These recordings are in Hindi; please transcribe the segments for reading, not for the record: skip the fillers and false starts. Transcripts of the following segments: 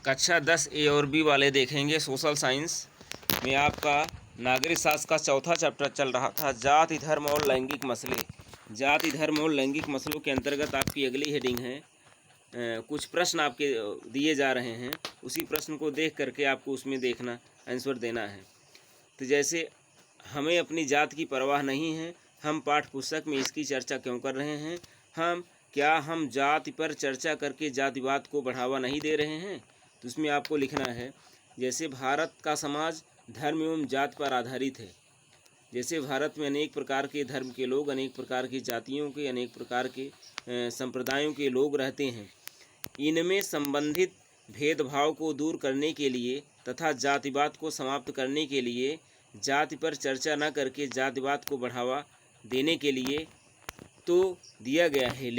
कक्षा 10 ए और बी वाले देखेंगे। सोशल साइंस में आपका नागरिक शास्त्र का चौथा चैप्टर चल रहा था, जाति धर्म और लैंगिक मसले। जाति धर्म और लैंगिक मसलों के अंतर्गत आपकी अगली हेडिंग है, कुछ प्रश्न आपके दिए जा रहे हैं, उसी प्रश्न को देख करके आपको उसमें देखना, आंसर देना है। तो जैसे हमें अपनी जात की परवाह नहीं है, हम पाठ्य पुस्तक में इसकी चर्चा क्यों कर रहे हैं? हम जाति पर चर्चा करके जातिवाद को बढ़ावा नहीं दे रहे हैं? तो उसमें आपको लिखना है, जैसे भारत का समाज धर्म एवं जाति पर आधारित है। जैसे भारत में अनेक प्रकार के धर्म के लोग, अनेक प्रकार की जातियों के, अनेक प्रकार के संप्रदायों के लोग रहते हैं। इनमें संबंधित भेदभाव को दूर करने के लिए तथा जातिवाद को समाप्त करने के लिए जाति पर चर्चा न करके जातिवाद को बढ़ावा देने के लिए तो दिया गया है,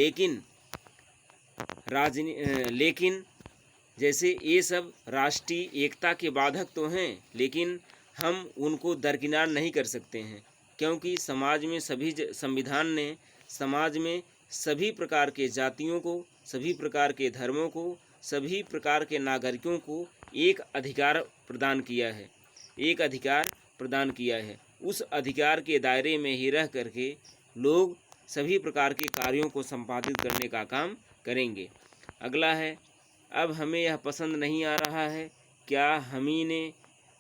लेकिन जैसे ये सब राष्ट्रीय एकता के बाधक तो हैं, लेकिन हम उनको दरकिनार नहीं कर सकते हैं, क्योंकि संविधान ने समाज में सभी प्रकार के जातियों को, सभी प्रकार के धर्मों को, सभी प्रकार के नागरिकों को एक अधिकार प्रदान किया है। उस अधिकार के दायरे में ही रह करके लोग सभी प्रकार के कार्यों को संपादित करने का काम करेंगे। अगला है, अब हमें यह पसंद नहीं आ रहा है। क्या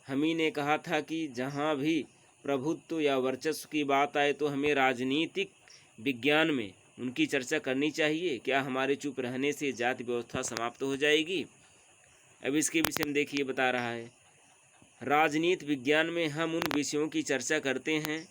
हमी ने कहा था कि जहाँ भी प्रभुत्व या वर्चस्व की बात आए तो हमें राजनीतिक विज्ञान में उनकी चर्चा करनी चाहिए। क्या हमारे चुप रहने से जाति व्यवस्था समाप्त हो जाएगी? अब इसके विषय में देखिए, बता रहा है, राजनीति विज्ञान में हम उन विषयों की चर्चा करते हैं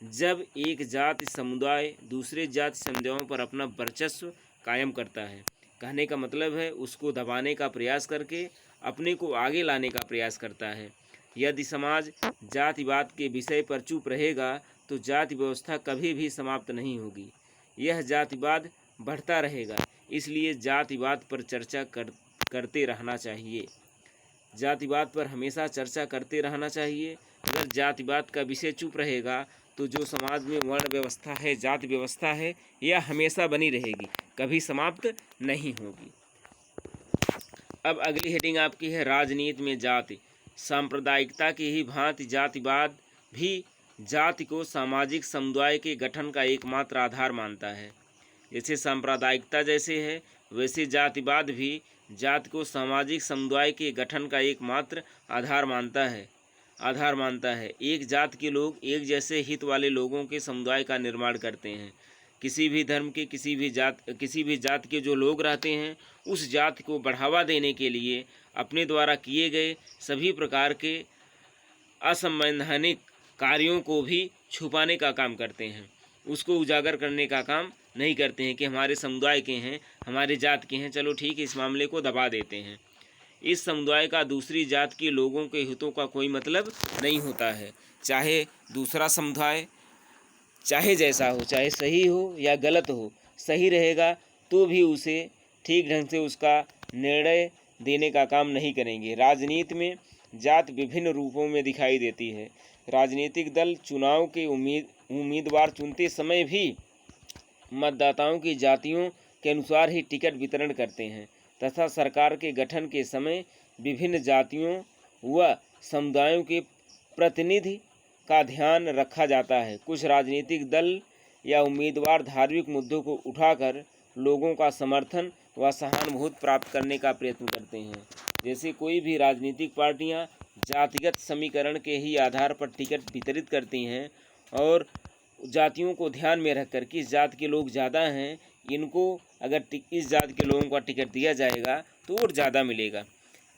जब एक जाति समुदाय दूसरे जाति समुदायों पर अपना वर्चस्व कायम करता है। कहने का मतलब है, उसको दबाने का प्रयास करके अपने को आगे लाने का प्रयास करता है। यदि समाज जातिवाद के विषय पर चुप रहेगा तो जाति व्यवस्था कभी भी समाप्त नहीं होगी, यह जातिवाद बढ़ता रहेगा। इसलिए जातिवाद पर चर्चा करते रहना चाहिए। जातिवाद पर हमेशा चर्चा करते रहना चाहिए। अगर जातिवाद का विषय चुप रहेगा तो जो समाज में वर्ण व्यवस्था है, जाति व्यवस्था है, यह हमेशा बनी रहेगी, कभी समाप्त नहीं होगी। अब अगली हेडिंग आपकी है, राजनीति में जाति। सांप्रदायिकता की ही भांति जातिवाद भी जाति को सामाजिक समुदाय के गठन का एकमात्र आधार मानता है। जैसे सांप्रदायिकता जैसे है, वैसे जातिवाद भी जाति को सामाजिक समुदाय के गठन का एकमात्र आधार मानता है। एक जाति के लोग एक जैसे हित वाले लोगों के समुदाय का निर्माण करते हैं। किसी भी धर्म के, किसी भी जाति के जो लोग रहते हैं, उस जाति को बढ़ावा देने के लिए अपने द्वारा किए गए सभी प्रकार के असंवैधानिक कार्यों को भी छुपाने का काम करते हैं, उसको उजागर करने का काम नहीं करते हैं कि हमारे समुदाय के हैं, हमारे जात के हैं, चलो ठीक है, इस मामले को दबा देते हैं। इस समुदाय का दूसरी जात के लोगों के हितों का कोई मतलब नहीं होता है। चाहे दूसरा समुदाय चाहे जैसा हो, चाहे सही हो या गलत हो, सही रहेगा तो भी उसे ठीक ढंग से उसका निर्णय देने का काम नहीं करेंगे। राजनीति में जात विभिन्न रूपों में दिखाई देती है। राजनीतिक दल चुनाव के उम्मीदवार चुनते समय भी मतदाताओं की जातियों के अनुसार ही टिकट वितरण करते हैं तथा सरकार के गठन के समय विभिन्न जातियों व समुदायों के प्रतिनिधि का ध्यान रखा जाता है। कुछ राजनीतिक दल या उम्मीदवार धार्मिक मुद्दों को उठाकर लोगों का समर्थन व सहानुभूति प्राप्त करने का प्रयत्न करते हैं। जैसे कोई भी राजनीतिक पार्टियां जातिगत समीकरण के ही आधार पर टिकट वितरित करती हैं और जातियों को ध्यान में रखकर किस जाति के लोग ज़्यादा हैं, इनको अगर इस जाति के लोगों का टिकट दिया जाएगा तो वोट ज़्यादा मिलेगा।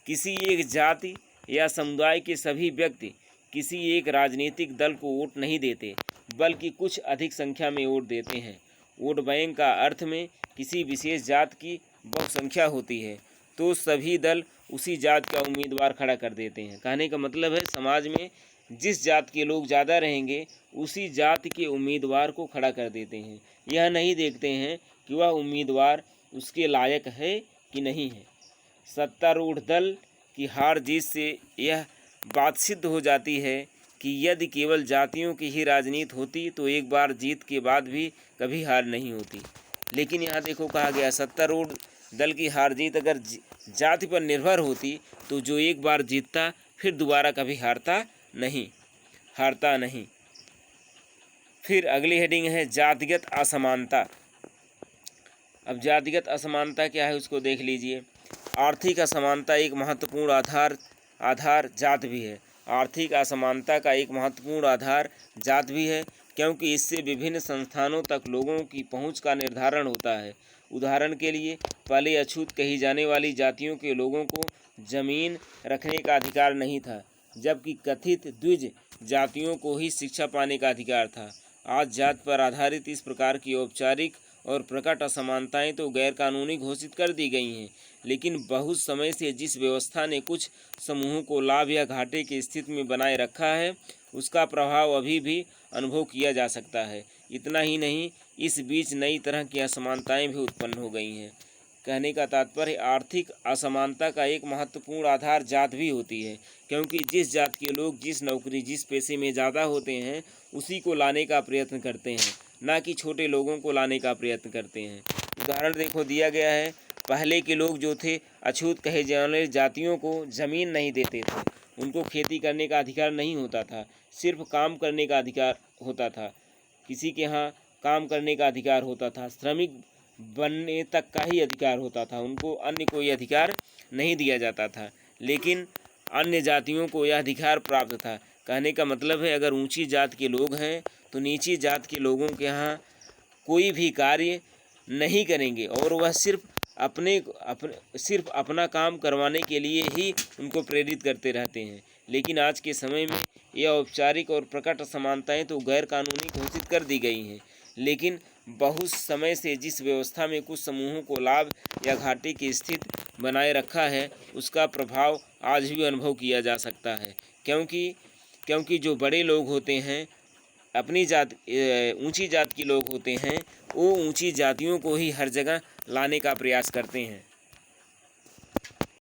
किसी एक जाति या समुदाय के सभी व्यक्ति किसी एक राजनीतिक दल को वोट नहीं देते, बल्कि कुछ अधिक संख्या में वोट देते हैं। वोट बैंक का अर्थ में किसी विशेष जात की बहुसंख्या होती है तो सभी दल उसी जात का उम्मीदवार खड़ा कर देते हैं। कहने का मतलब है, समाज में जिस जात के लोग ज़्यादा रहेंगे उसी जाति के उम्मीदवार को खड़ा कर देते हैं। यह नहीं देखते हैं कि वह उम्मीदवार उसके लायक है कि नहीं है। सत्तारूढ़ दल की हार जीत से यह बात सिद्ध हो जाती है कि यदि केवल जातियों की ही राजनीति होती तो एक बार जीत के बाद भी कभी हार नहीं होती। लेकिन यहाँ देखो, कहा गया सत्तारूढ़ दल की हार जीत अगर जाति पर निर्भर होती तो जो एक बार जीतता फिर दोबारा कभी हारता नहीं। फिर अगली हेडिंग है जातिगत असमानता। अब जातिगत असमानता क्या है उसको देख लीजिए। आर्थिक असमानता एक महत्वपूर्ण आधार जात भी है। आर्थिक असमानता का एक महत्वपूर्ण आधार जात भी है, क्योंकि इससे विभिन्न संस्थानों तक लोगों की पहुंच का निर्धारण होता है। उदाहरण के लिए, पहले अछूत कही जाने वाली जातियों के लोगों को जमीन रखने का अधिकार नहीं था, जबकि कथित द्विज जातियों को ही शिक्षा पाने का अधिकार था। आज जात पर आधारित इस प्रकार की औपचारिक और प्रकट असमानताएं तो गैरकानूनी घोषित कर दी गई हैं, लेकिन बहुत समय से जिस व्यवस्था ने कुछ समूहों को लाभ या घाटे की स्थिति में बनाए रखा है, उसका प्रभाव अभी भी अनुभव किया जा सकता है। इतना ही नहीं, इस बीच नई तरह की असमानताएं भी उत्पन्न हो गई हैं। कहने का तात्पर्य आर्थिक असमानता का एक महत्वपूर्ण आधार जात भी होती है, क्योंकि जिस जात के लोग जिस नौकरी जिस पेशे में ज़्यादा होते हैं उसी को लाने का प्रयत्न करते हैं, ना कि छोटे लोगों को लाने का प्रयत्न करते हैं। उदाहरण देखो दिया गया है, पहले के लोग जो थे अछूत कहे जाने वाली जातियों को ज़मीन नहीं देते थे, उनको खेती करने का अधिकार नहीं होता था, सिर्फ काम करने का अधिकार होता था। किसी के यहाँ काम करने का अधिकार होता था, श्रमिक बनने तक का ही अधिकार होता था, उनको अन्य कोई अधिकार नहीं दिया जाता था। लेकिन अन्य जातियों को यह अधिकार प्राप्त था। कहने का मतलब है, अगर ऊंची जात के लोग हैं तो नीची जात के लोगों के यहाँ कोई भी कार्य नहीं करेंगे और वह सिर्फ अपना काम करवाने के लिए ही उनको प्रेरित करते रहते हैं। लेकिन आज के समय में यह औपचारिक और प्रकट असमानताएं तो गैर कानूनी घोषित कर दी गई हैं, लेकिन बहुत समय से जिस व्यवस्था में कुछ समूहों को लाभ या घाटे की स्थिति बनाए रखा है, उसका प्रभाव आज भी अनुभव किया जा सकता है। क्योंकि जो बड़े लोग होते हैं, अपनी जात ऊंची जात के लोग होते हैं, वो ऊंची जातियों को ही हर जगह लाने का प्रयास करते हैं।